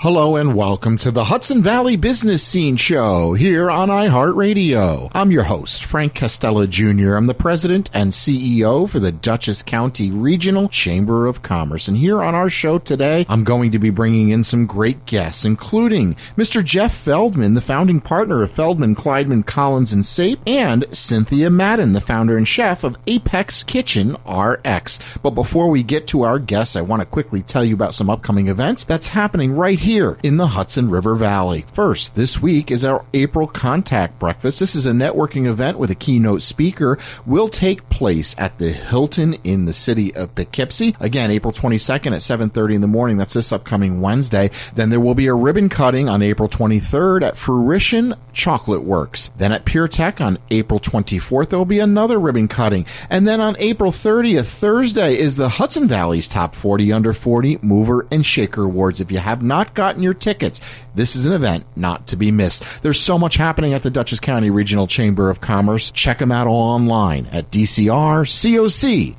Hello and welcome to the Hudson Valley Business Scene Show here on iHeartRadio. I'm your host, Frank Castella Jr. I'm the president and CEO for the Dutchess County Regional Chamber of Commerce. And here on our show today, I'm going to be bringing in some great guests, including Mr. Jeff Feldman, the founding partner of Feldman, Kleidman, Collins, and Sappe, and Cynthia Madden, the founder and chef of Apex Kitchen RX. But before we get to our guests, I want to quickly tell you about some upcoming events that's happening right here in the Hudson River Valley. First, this week is our April Contact Breakfast. This is a networking event with a keynote speaker. Will take place at the Hilton in the city of Poughkeepsie. Again, April 22nd at 7:30 in the morning. That's this upcoming Wednesday. Then there will be a ribbon cutting on April 23rd at Fruition Chocolate Works. Then at Pure Tech on April 24th, there will be another ribbon cutting. And then on April 30th, Thursday, is the Hudson Valley's Top 40 Under 40 Mover and Shaker Awards. If you have not gotten your tickets, this is an event not to be missed. There's so much happening at the Dutchess County Regional Chamber of Commerce. Check them out all online at DCRCOC.org.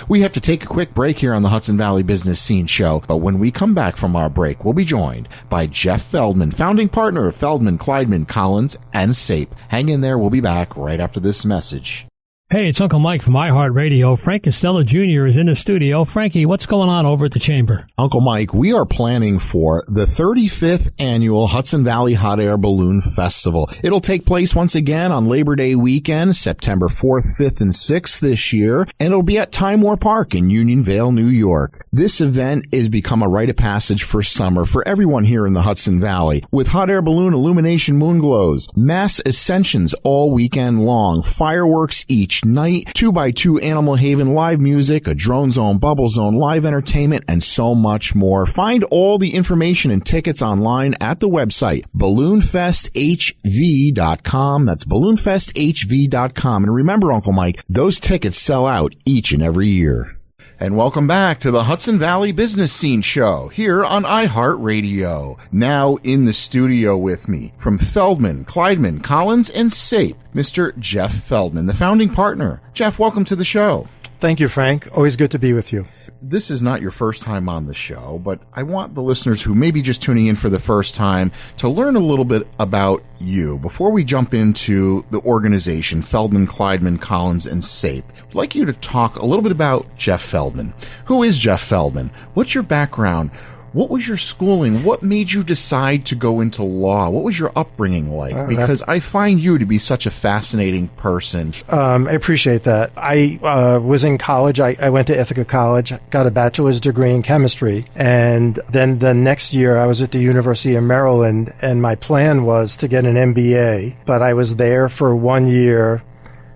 We have to take a quick break here on the Hudson Valley Business Scene Show, but when we come back from our break, we'll be joined by Jeff Feldman, founding partner of Feldman, Kleidman, Collins, and Sappe. Hang in there. We'll be back right after this message. Hey, it's Uncle Mike from iHeartRadio. Frank Castella Jr. is in the studio. Frankie, what's going on over at the Chamber? Uncle Mike, we are planning for the 35th annual Hudson Valley Hot Air Balloon Festival. It'll take place once again on Labor Day weekend, September 4th, 5th, and 6th this year, and it'll be at Time War Park in Unionvale, New York. This event has become a rite of passage for summer for everyone here in the Hudson Valley, with hot air balloon illumination moon glows, mass ascensions all weekend long, fireworks each night, 2x2 Animal Haven live music, a drone zone, bubble zone, live entertainment, and so much more. Find all the information and tickets online at the website, balloonfesthv.com. That's balloonfesthv.com. And remember, Uncle Mike, those tickets sell out each and every year. And welcome back to the Hudson Valley Business Scene Show here on iHeartRadio. Now in the studio with me from Feldman, Kleidman, Collins, and Sappe, Mr. Jeff Feldman, the founding partner. Jeff, welcome to the show. Thank you, Frank. Always good to be with you. This is not your first time on the show, but I want the listeners who may be just tuning in for the first time to learn a little bit about you. Before we jump into the organization, Feldman, Kleidman, Collins, and Sappe, I'd like you to talk a little bit about Jeff Feldman. Who is Jeff Feldman? What's your background? What was your schooling? What made you decide to go into law? What was your upbringing like? Because I find you to be such a fascinating person. I appreciate that. I was in college. I went to Ithaca College, got a bachelor's degree in chemistry. And then the next year I was at the University of Maryland, and my plan was to get an MBA. But I was there for 1 year,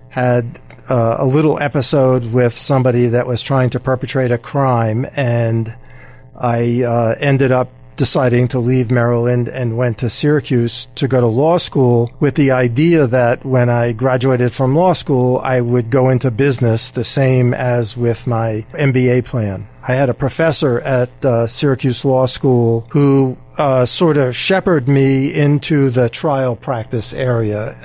had a little episode with somebody that was trying to perpetrate a crime, and I ended up deciding to leave Maryland and went to Syracuse to go to law school with the idea that when I graduated from law school, I would go into business the same as with my MBA plan. I had a professor at Syracuse Law School who sort of shepherded me into the trial practice area.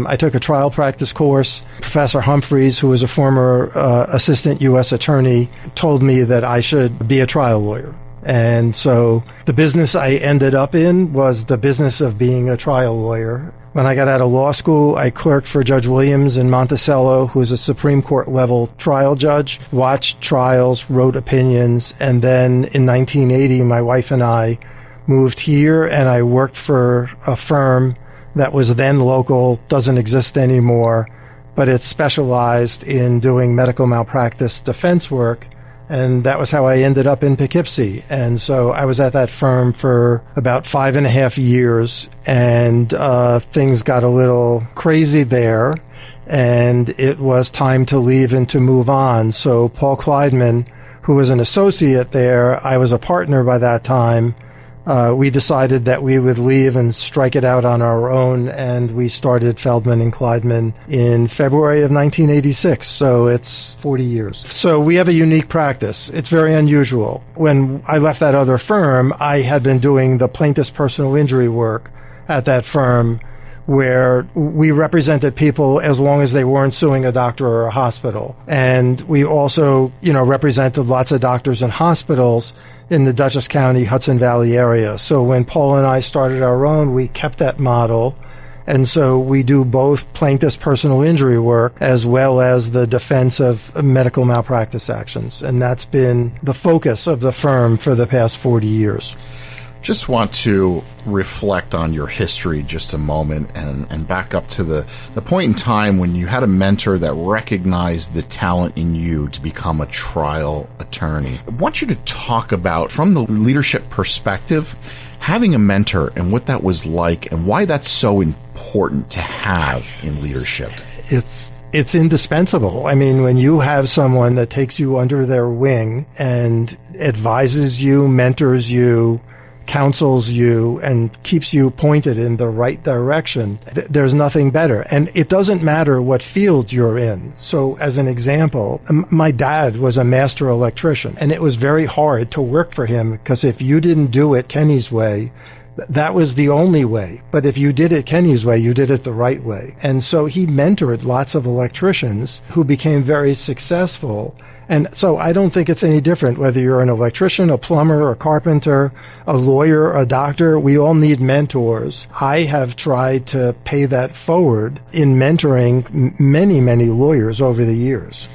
I took a trial practice course. Professor Humphreys, who was a former assistant U.S. attorney, told me that I should be a trial lawyer. And so the business I ended up in was the business of being a trial lawyer. When I got out of law school, I clerked for Judge Williams in Monticello, who was a Supreme Court level trial judge, watched trials, wrote opinions, and then in 1980, my wife and I moved here, and I worked for a firm that was then local, doesn't exist anymore, but it specialized in doing medical malpractice defense work. And that was how I ended up in Poughkeepsie. And so I was at that firm for about 5.5 years, and things got a little crazy there, and it was time to leave and to move on. So Paul Kleidman, who was an associate there, I was a partner by that time, we decided that we would leave and strike it out on our own, and we started Feldman and Kleidman in February of 1986, so it's 40 years. So we have a unique practice. It's very unusual. When I left that other firm, I had been doing the plaintiff's personal injury work at that firm, where we represented people as long as they weren't suing a doctor or a hospital. And we also, represented lots of doctors and hospitals in the Dutchess County, Hudson Valley area. So when Paul and I started our own, we kept that model. And so we do both plaintiff's personal injury work as well as the defense of medical malpractice actions. And that's been the focus of the firm for the past 40 years. Just want to reflect on your history just a moment and back up to the point in time when you had a mentor that recognized the talent in you to become a trial attorney. I want you to talk about, from the leadership perspective, having a mentor and what that was like and why that's so important to have in leadership. It's indispensable. I mean, when you have someone that takes you under their wing and advises you, mentors you, counsels you, and keeps you pointed in the right direction, there's nothing better. And it doesn't matter what field you're in. So as an example, my dad was a master electrician, and it was very hard to work for him because if you didn't do it Kenny's way, that was the only way. But if you did it Kenny's way, you did it the right way. And so he mentored lots of electricians who became very successful. And so I don't think it's any different whether you're an electrician, a plumber, a carpenter, a lawyer, a doctor. We all need mentors. I have tried to pay that forward in mentoring many, many lawyers over the years.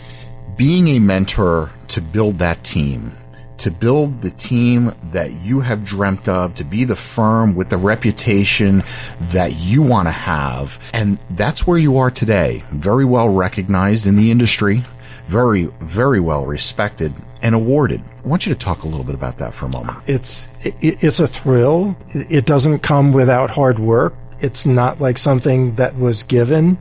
Being a mentor to build that team, to build the team that you have dreamt of, to be the firm with the reputation that you want to have. And that's where you are today. Very well recognized in the industry. Very, very well respected and awarded. I want you to talk a little bit about that for a moment. It's a thrill. It doesn't come without hard work. It's not like something that was given.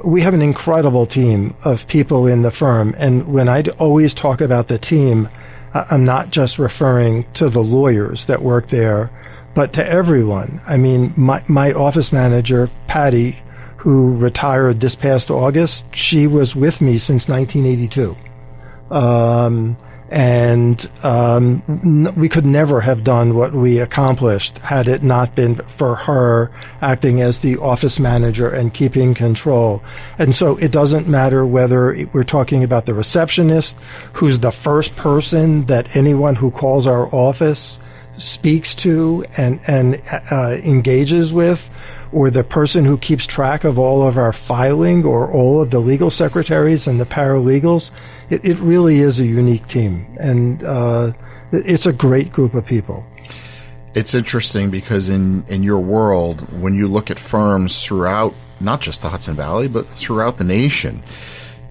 We have an incredible team of people in the firm. And when I always talk about the team, I'm not just referring to the lawyers that work there, but to everyone. I mean, my office manager, Patty, who retired this past August, she was with me since 1982. We could never have done what we accomplished had it not been for her acting as the office manager and keeping control. And so it doesn't matter whether we're talking about the receptionist, who's the first person that anyone who calls our office speaks to and engages with, or the person who keeps track of all of our filing, or all of the legal secretaries and the paralegals. It really is a unique team, and it's a great group of people. It's interesting because in your world, when you look at firms throughout, not just the Hudson Valley, but throughout the nation,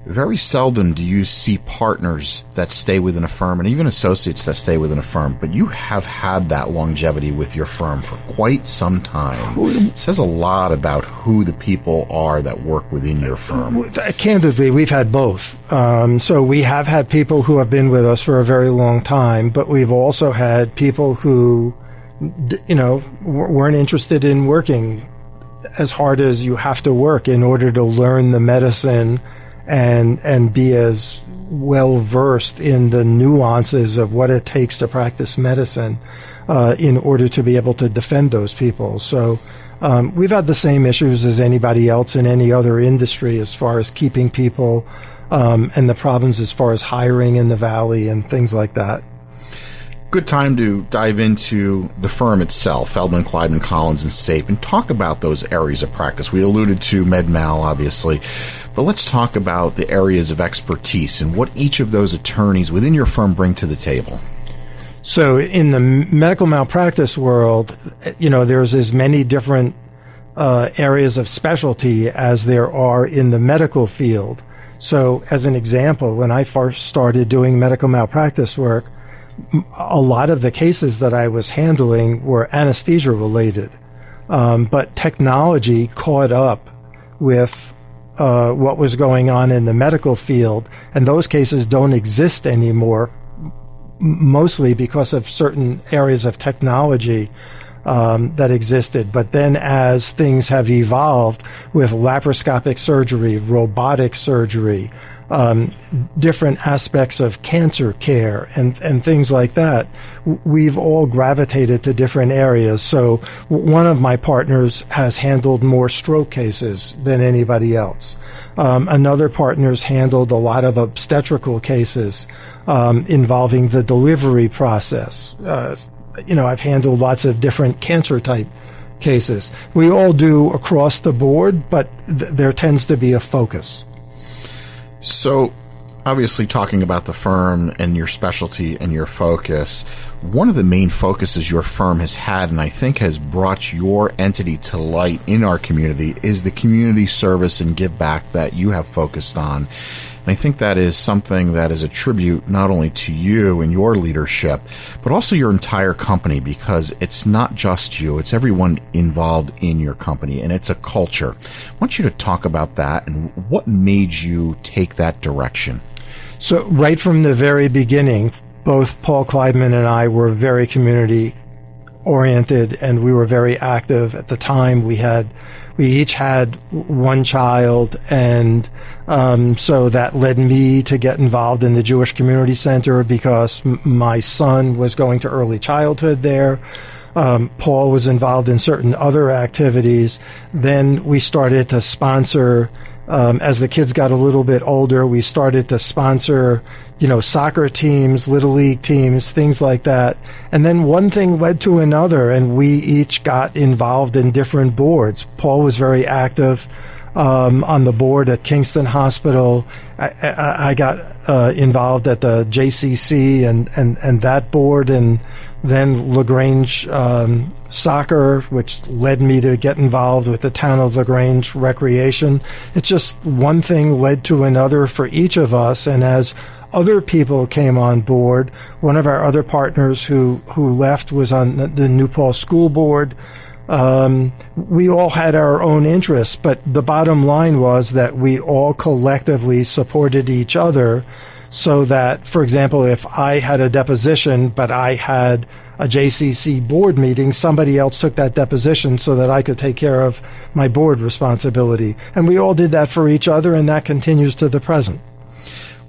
very seldom do you see partners that stay within a firm and even associates that stay within a firm. But you have had that longevity with your firm for quite some time. It says a lot about who the people are that work within your firm. Candidly, we've had both. So we have had people who have been with us for a very long time, but we've also had people who, weren't interested in working as hard as you have to work in order to learn the medicine and be as well versed in the nuances of what it takes to practice medicine in order to be able to defend those people. So we've had the same issues as anybody else in any other industry as far as keeping people and the problems as far as hiring in the Valley and things like that. Good time to dive into the firm itself, Feldman, Kleidman, Collins, and Sappe, and talk about those areas of practice. We alluded to med-mal, obviously, but let's talk about the areas of expertise and what each of those attorneys within your firm bring to the table. So in the medical malpractice world, there's as many different areas of specialty as there are in the medical field. So as an example, when I first started doing medical malpractice work, a lot of the cases that I was handling were anesthesia related, but technology caught up with what was going on in the medical field, and those cases don't exist anymore, mostly because of certain areas of technology that existed. But then as things have evolved with laparoscopic surgery, robotic surgery, different aspects of cancer care and things like that, we've all gravitated to different areas. So one of my partners has handled more stroke cases than anybody else. Another partner's handled a lot of obstetrical cases. involving the delivery process. I've handled lots of different cancer type cases. We all do across the board, but there tends to be a focus. So, obviously, talking about the firm and your specialty and your focus, one of the main focuses your firm has had, and I think has brought your entity to light in our community, is the community service and give back that you have focused on. And I think that is something that is a tribute not only to you and your leadership, but also your entire company, because it's not just you, it's everyone involved in your company, and it's a culture. I want you to talk about that and what made you take that direction. So right from the very beginning, both Paul Kleidman and I were very community oriented, and we were very active. At the time, we each had one child, and so that led me to get involved in the Jewish Community Center because my son was going to early childhood there. Paul was involved in certain other activities. Then we started to sponsor, as the kids got a little bit older, we started to sponsor, soccer teams, little league teams, things like that. And then one thing led to another, and we each got involved in different boards. Paul was very active on the board at Kingston Hospital. I got involved at the JCC and that board, and then LaGrange soccer, which led me to get involved with the town of LaGrange recreation. It's just one thing led to another for each of us, and as other people came on board, one of our other partners who left was on the New Paltz School Board. We all had our own interests, but the bottom line was that we all collectively supported each other, so that, for example, if I had a deposition, but I had a JCC board meeting, somebody else took that deposition so that I could take care of my board responsibility. And we all did that for each other, and that continues to the present.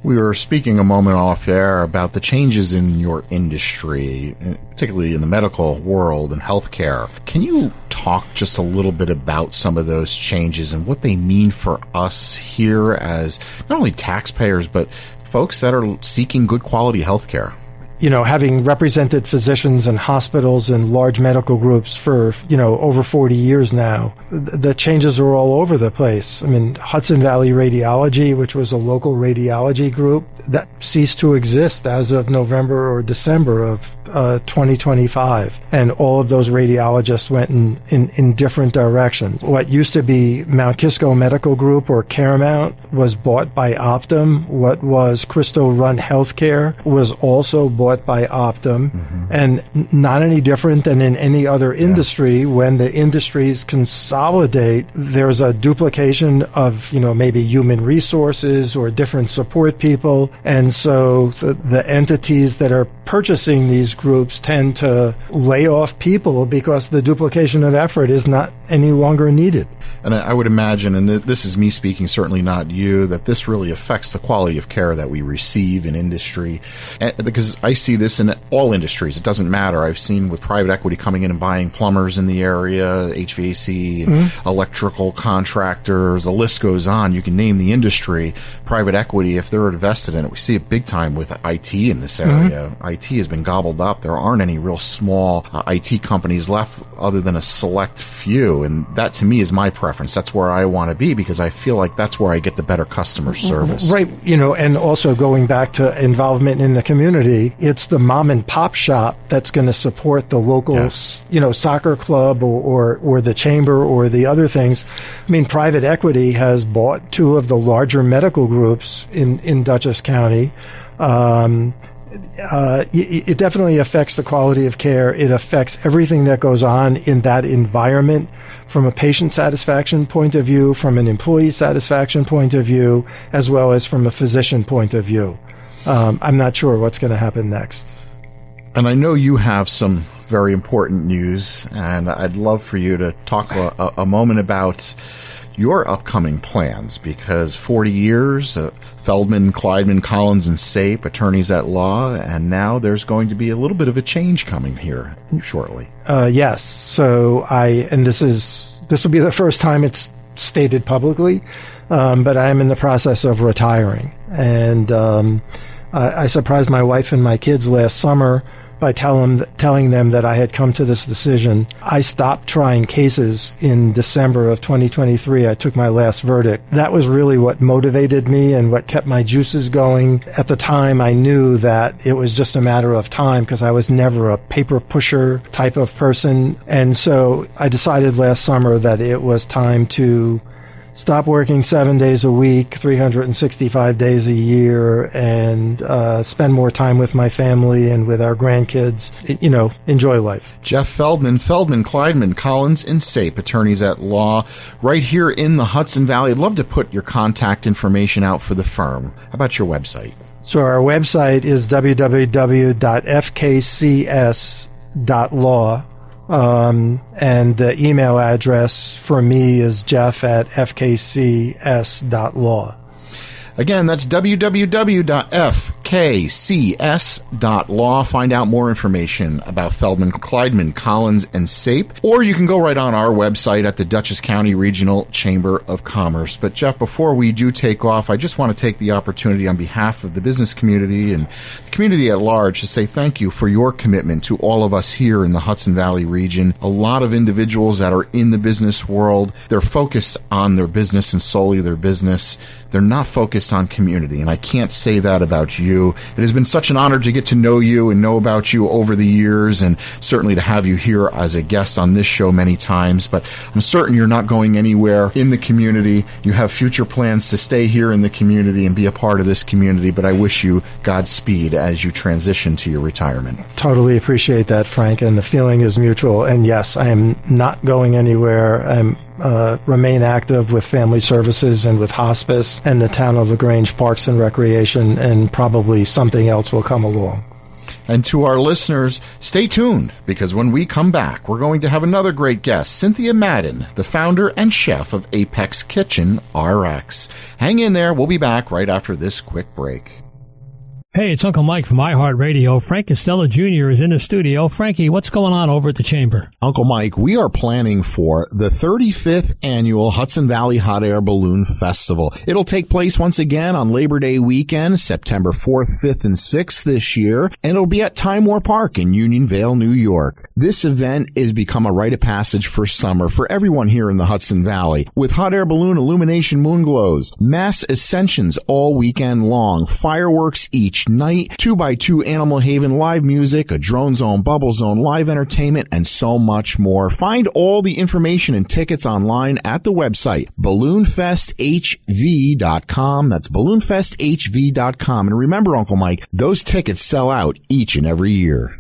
We were speaking a moment off air about the changes in your industry, particularly in the medical world and healthcare. Can you talk just a little bit about some of those changes and what they mean for us here as not only taxpayers, but folks that are seeking good quality healthcare? Having represented physicians and hospitals and large medical groups for, over 40 years now, the changes are all over the place. I mean, Hudson Valley Radiology, which was a local radiology group, that ceased to exist as of November or December of 2025. And all of those radiologists went in different directions. What used to be Mount Kisco Medical Group, or Caramount, was bought by Optum. What was Cristo Run Healthcare was also bought by Optum, and not any different than in any other industry. When the industries consolidate, there's a duplication of, maybe human resources or different support people, and so the entities that are purchasing these groups tend to lay off people because the duplication of effort is not any longer needed. And I would imagine, and this is me speaking, certainly not you, that this really affects the quality of care that we receive in industry. Because I see this in all industries. It doesn't matter. I've seen with private equity coming in and buying plumbers in the area, HVAC, electrical contractors, the list goes on. You can name the industry. Private equity, if they're invested in it, we see it big time with IT in this area. IT has been gobbled up. There aren't any real small IT companies left other than a select few. And that, to me, is my preference. That's where I want to be, because I feel like that's where I get the better customer service. Right. And also going back to involvement in the community, it's the mom and pop shop that's going to support the local, soccer club or the chamber or the other things. I mean, private equity has bought two of the larger medical groups in Dutchess County. It definitely affects the quality of care. It affects everything that goes on in that environment, from a patient satisfaction point of view, from an employee satisfaction point of view, as well as from a physician point of view. I'm not sure what's going to happen next. And I know you have some very important news, and I'd love for you to talk a moment about your upcoming plans, because 40 years, Feldman, Kleidman, Collins, and Sappe, attorneys at law, and now there's going to be a little bit of a change coming here shortly. Yes. So this will be the first time it's stated publicly, but I am in the process of retiring. And I surprised my wife and my kids last summer by telling them that I had come to this decision. I stopped trying cases in December of 2023. I took my last verdict. That was really what motivated me and what kept my juices going. At the time, I knew that it was just a matter of time because I was never a paper pusher type of person. And so I decided last summer that it was time to stop working 7 days a week, 365 days a year, and spend more time with my family and with our grandkids. Enjoy life. Jeff Feldman, Kleidman, Collins, and Sappe, attorneys at law, right here in the Hudson Valley. I'd love to put your contact information out for the firm. How about your website? So our website is www.fkcs.law. And the email address for me is jeff@fkcs.law. Again, that's www.fkcs.law. Find out more information about Feldman, Kleidman, Collins, and Sappe. Or you can go right on our website at the Dutchess County Regional Chamber of Commerce. But, Jeff, before we do take off, I just want to take the opportunity on behalf of the business community and the community at large to say thank you for your commitment to all of us here in the Hudson Valley region. A lot of individuals that are in the business world, they're focused on their business and solely their business. They're not focused on community, and I can't say that about you. It has been such an honor to get to know you and know about you over the years, and certainly to have you here as a guest on this show many times. But I'm certain you're not going anywhere in the community. You have future plans to stay here in the community and be a part of this community, but I wish you Godspeed as you transition to your retirement. Totally appreciate that, Frank, and the feeling is mutual. And yes, I am not going anywhere. I'm remain active with family services and with hospice and the town of LaGrange Parks and Recreation, and probably something else will come along. And to our listeners, stay tuned, because when we come back, we're going to have another great guest, Cynthia Madden, the founder and chef of Apex Kitchen RX. Hang in there. We'll be back right after this quick break. Hey, it's Uncle Mike from iHeartRadio. Frank Castella Jr. is in the studio. Frankie, what's going on over at the Chamber? Uncle Mike, we are planning for the 35th annual Hudson Valley Hot Air Balloon Festival. It'll take place once again on Labor Day weekend, September 4th, 5th, and 6th this year, and it'll be at Time War Park in Unionvale, New York. This event has become a rite of passage for summer for everyone here in the Hudson Valley, with hot air balloon illumination moon glows, mass ascensions all weekend long, fireworks each night, 2x2 Animal Haven live music, a drone zone, bubble zone, live entertainment, and so much more. Find all the information and tickets online at the website, balloonfesthv.com. That's balloonfesthv.com. And remember, Uncle Mike, those tickets sell out each and every year.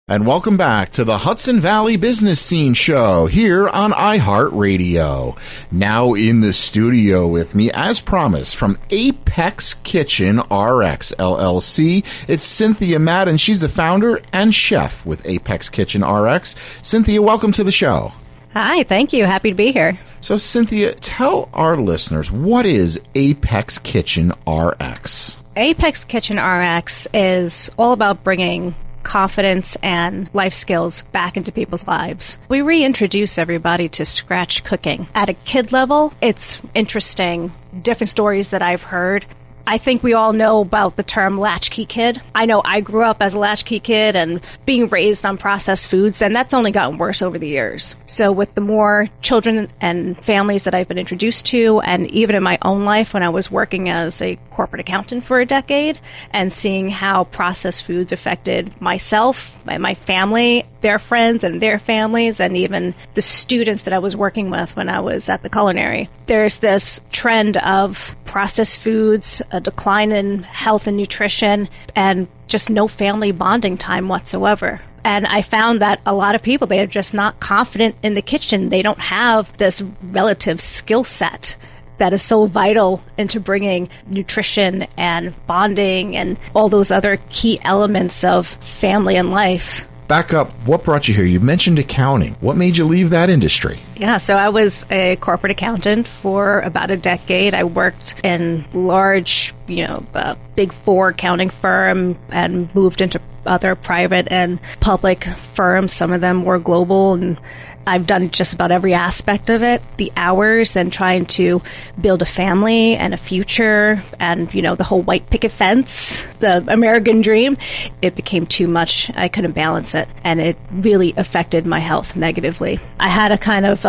And welcome back to the Hudson Valley Business Scene Show here on iHeartRadio. Now in the studio with me, as promised, from Apex Kitchen RX LLC, it's Cynthia Madden. She's the founder and chef with Apex Kitchen RX. Cynthia, welcome to the show. Hi, thank you. Happy to be here. So, Cynthia, tell our listeners, what is Apex Kitchen RX? Apex Kitchen RX is all about bringing confidence and life skills back into people's lives. We reintroduce everybody to scratch cooking. At a kid level, it's interesting, different stories that I've heard. I think we all know about the term latchkey kid. I know I grew up as a latchkey kid and being raised on processed foods, and that's only gotten worse over the years. So with the more children and families that I've been introduced to, and even in my own life when I was working as a corporate accountant for a decade and seeing how processed foods affected myself and my family, their friends and their families, and even the students that I was working with when I was at the culinary. There's this trend of processed foods, a decline in health and nutrition, and just no family bonding time whatsoever. And I found that a lot of people, they are just not confident in the kitchen. They don't have this relative skill set that is so vital into bringing nutrition and bonding and all those other key elements of family and life. Back up. What brought you here? You mentioned accounting. What made you leave that industry? Yeah, so I was a corporate accountant for about a decade. I worked in large, Big Four accounting firm and moved into other private and public firms. Some of them were global, and I've done just about every aspect of it. The hours and trying to build a family and a future and, the whole white picket fence, the American dream, it became too much. I couldn't balance it, and it really affected my health negatively. I had a kind of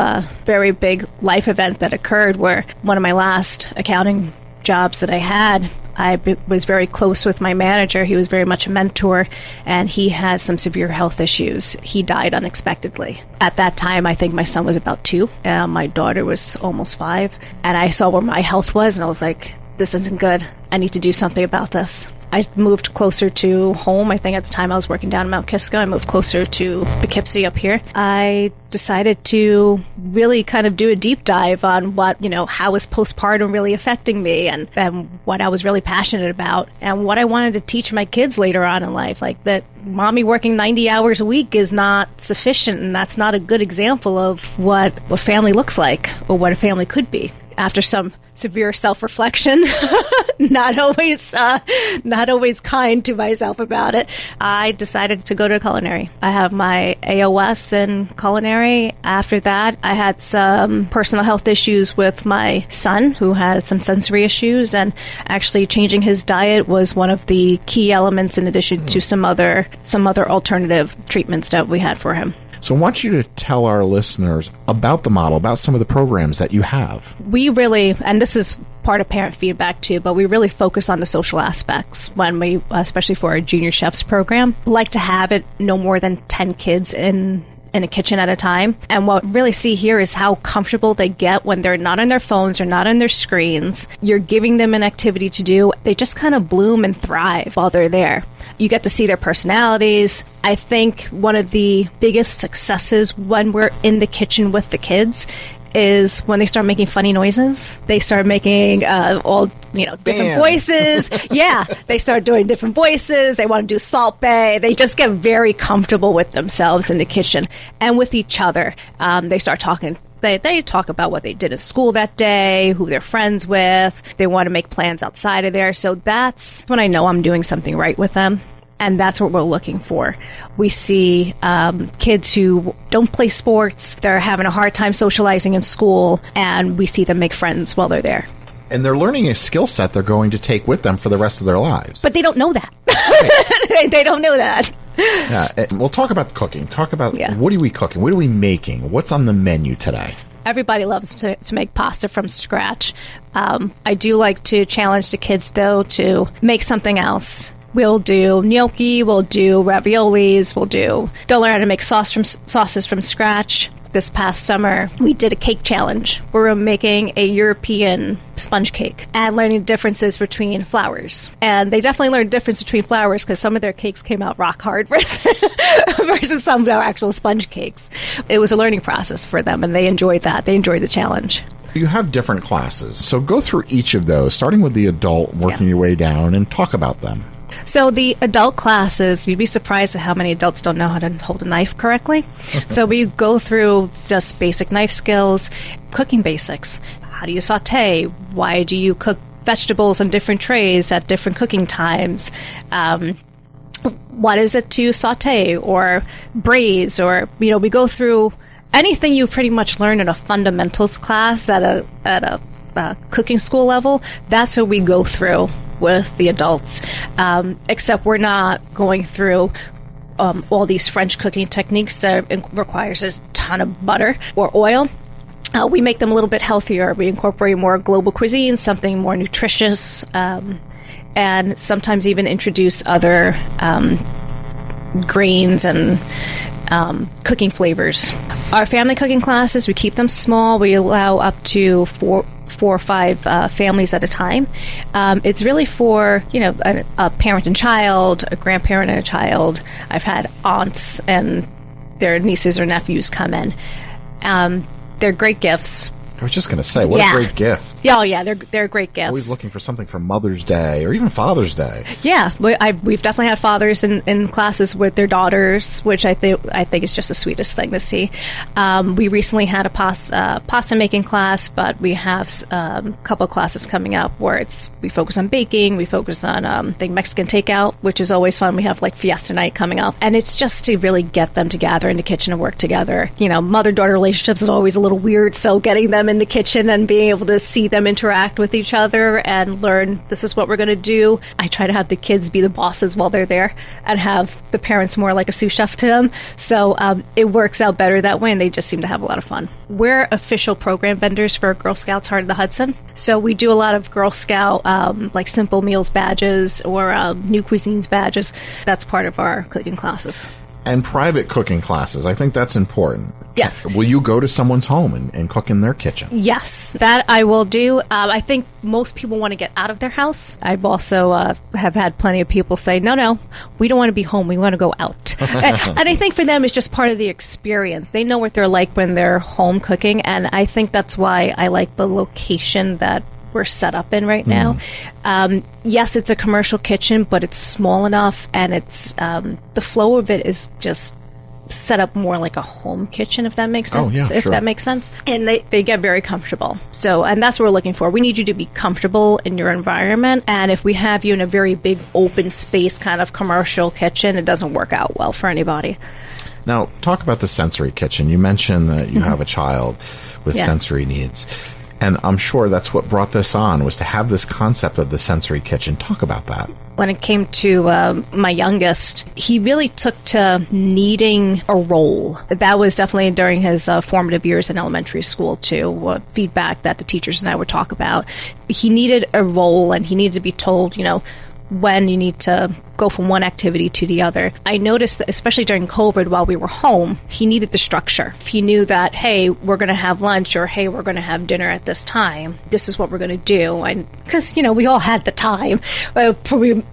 very big life event that occurred where one of my last accounting jobs that I had, I was very close with my manager. He was very much a mentor, and he had some severe health issues. He died unexpectedly. At that time, I think my son was about 2, and my daughter was almost 5. And I saw where my health was, and I was like, this isn't good. I need to do something about this. I moved closer to home. I think at the time I was working down in Mount Kisco. I moved closer to Poughkeepsie up here. I decided to really kind of do a deep dive on what, how is postpartum really affecting me and what I was really passionate about and what I wanted to teach my kids later on in life. Like that mommy working 90 hours a week is not sufficient, and that's not a good example of what a family looks like or what a family could be. After some severe self-reflection, not always kind to myself about it, I decided to go to culinary. I have my AOS in culinary. After that, I had some personal health issues with my son, who had some sensory issues, and actually changing his diet was one of the key elements in addition to some other alternative treatments that we had for him. So I want you to tell our listeners about the model, about some of the programs that you have. We really, and this is part of parent feedback too, but we really focus on the social aspects when we, especially for our junior chefs program, like to have it no more than 10 kids in a kitchen at a time. And what we really see here is how comfortable they get when they're not on their phones or not on their screens. You're giving them an activity to do. They just kind of bloom and thrive while they're there. You get to see their personalities. I think one of the biggest successes when we're in the kitchen with the kids is when they start making funny noises. They start making all different voices. Yeah, they start doing different voices. They want to do Salt Bae. They just get very comfortable with themselves in the kitchen and with each other. They start talking. They talk about what they did at school that day, who they're friends with. They want to make plans outside of there. So that's when I know I'm doing something right with them. And that's what we're looking for. We see kids who don't play sports. They're having a hard time socializing in school, and we see them make friends while they're there. And they're learning a skill set they're going to take with them for the rest of their lives. But they don't know that. Right. They don't know that. Yeah, we'll talk about cooking. Talk about what are we cooking? What are we making? What's on the menu today? Everybody loves to make pasta from scratch. I do like to challenge the kids, though, to make something else. We'll do gnocchi, we'll do raviolis, they'll learn how to make sauces from scratch. This past summer, we did a cake challenge where we're making a European sponge cake and learning differences between flours. And they definitely learned difference between flours because some of their cakes came out rock hard versus some of our actual sponge cakes. It was a learning process for them, and they enjoyed that. They enjoyed the challenge. You have different classes, so go through each of those, starting with the adult, working your way down, and talk about them. So the adult classes, you'd be surprised at how many adults don't know how to hold a knife correctly. So we go through just basic knife skills, cooking basics. How do you saute? Why do you cook vegetables on different trays at different cooking times? What is it to saute or braise? Or, we go through anything you pretty much learn in a fundamentals class at a cooking school level. That's what we go through with the adults, except we're not going through all these French cooking techniques that requires a ton of butter or oil. We make them a little bit healthier. We incorporate more global cuisine, something more nutritious, and sometimes even introduce other grains and cooking flavors. Our family cooking classes, we keep them small. We allow up to four or five families at a time. It's really for, a parent and child, a grandparent and a child. I've had aunts and their nieces or nephews come in. They're great gifts. I was just going to say, what a great gift. Yeah, oh yeah, they're great gifts. Always looking for something for Mother's Day or even Father's Day. Yeah, we've definitely had fathers in classes with their daughters, which I think is just the sweetest thing to see. We recently had a pasta making class, but we have a couple of classes coming up where we focus on baking, we focus on Mexican takeout, which is always fun. We have like Fiesta Night coming up, and it's just to really get them together in the kitchen and work together. You know, mother-daughter relationships is always a little weird, so getting them in the kitchen and being able to see them interact with each other and learn this is what we're going to do. I try to have the kids be the bosses while they're there and have the parents more like a sous chef to them. So it works out better that way, and they just seem to have a lot of fun. We're official program vendors for Girl Scouts Heart of the Hudson. So we do a lot of Girl Scout like Simple Meals badges or New Cuisines badges. That's part of our cooking classes. And private cooking classes. I think that's important. Yes. Will you go to someone's home and cook in their kitchen? Yes, that I will do. I think most people want to get out of their house. I've also have had plenty of people say, no, we don't want to be home. We want to go out. And I think for them, it's just part of the experience. They know what they're like when they're home cooking. And I think that's why I like the location that we're set up in right now. Yes, it's a commercial kitchen, but it's small enough, and it's the flow of it is just set up more like a home kitchen, if that makes sense. Oh, yeah, if sure. that makes sense. And they get very comfortable. So, and that's what we're looking for. We need you to be comfortable in your environment. And if we have you in a very big open space kind of commercial kitchen, it doesn't work out well for anybody. Now, talk about the sensory kitchen. You mentioned that you have a child with sensory needs. And I'm sure that's what brought this on, was to have this concept of the sensory kitchen. Talk about that. When it came to my youngest, he really took to needing a role. That was definitely during his formative years in elementary school, too. Feedback that the teachers and I would talk about. He needed a role, and he needed to be told, when you need to go from one activity to the other. I noticed that, especially during COVID, while we were home, he needed the structure. He knew that, hey, we're going to have lunch, or hey, we're going to have dinner at this time. This is what we're going to do. And because, we all had the time. We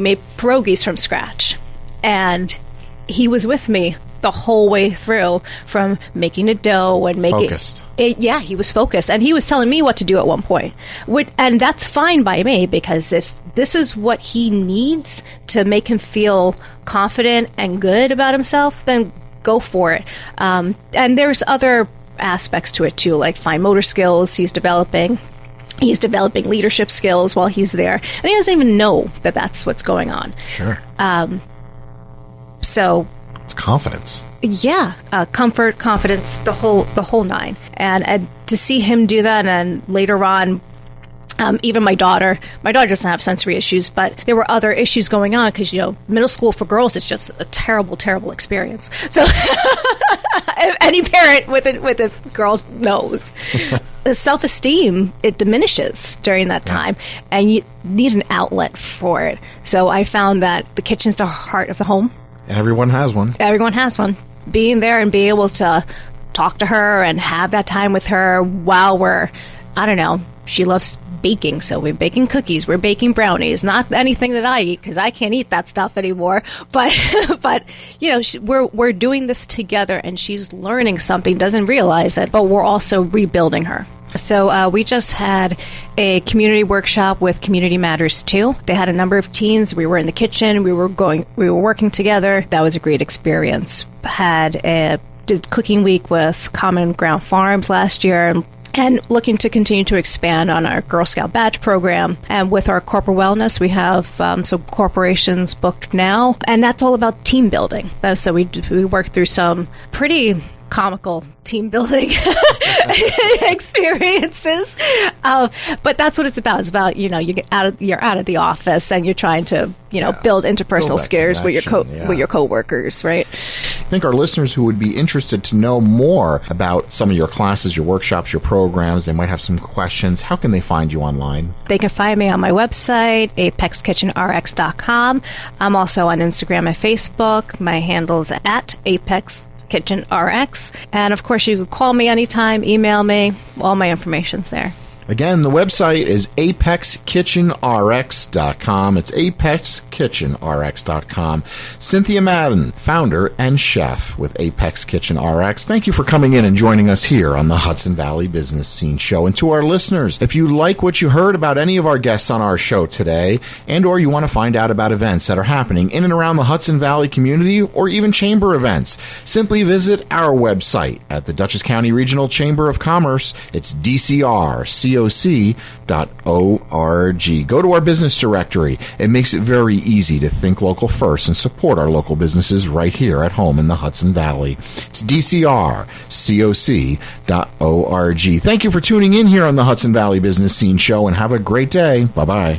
made pierogies from scratch. And he was with me the whole way through, from making the dough and making focused. Yeah, he was focused, and he was telling me what to do at one point. And that's fine by me, because if this is what he needs to make him feel confident and good about himself, then go for it. And there's other aspects to it too, like fine motor skills he's developing. He's developing leadership skills while he's there, and he doesn't even know that that's what's going on. Sure. So it's confidence. Yeah, comfort, confidence, the whole nine. And to see him do that, and later on, even my daughter doesn't have sensory issues, but there were other issues going on because, middle school for girls is just a terrible, terrible experience. So any parent with a girl knows. The self-esteem, it diminishes during that time, and you need an outlet for it. So I found that the kitchen's the heart of the home. And everyone has one. Everyone has one. Being there and being able to talk to her and have that time with her while she loves baking, so we're baking cookies, we're baking brownies, not anything that I eat, because I can't eat that stuff anymore, but we're doing this together, and she's learning something, doesn't realize it, but we're also rebuilding her. So we just had a community workshop with Community Matters too. They had a number of teens. We were in the kitchen. We were working together. That was a great experience. Did cooking week with Common Ground Farms last year, and looking to continue to expand on our Girl Scout badge program. And with our corporate wellness, we have some corporations booked now, and that's all about team building. So we worked through some pretty comical team building experiences, but that's what it's about. It's about you're out of the office, and you're trying to build interpersonal skills with your coworkers, right? I think our listeners who would be interested to know more about some of your classes, your workshops, your programs, they might have some questions. How can they find you online? They can find me on my website, apexkitchenrx.com. I'm also on Instagram and Facebook. My handle's at apexkitchenrx. And of course, you can call me anytime, email me. All my information's there. Again, the website is apexkitchenrx.com. It's apexkitchenrx.com. Cynthia Madden, founder and chef with Apex Kitchen RX. Thank you for coming in and joining us here on the Hudson Valley Business Scene Show. And to our listeners, if you like what you heard about any of our guests on our show today, and or you want to find out about events that are happening in and around the Hudson Valley community or even chamber events, simply visit our website at the Dutchess County Regional Chamber of Commerce. It's DCRCOC.org. Go to our business directory. It makes it very easy to think local first and support our local businesses right here at home in the Hudson Valley. It's DCRCOC.org. Thank you for tuning in here on the Hudson Valley Business Scene Show, and have a great day. Bye-bye.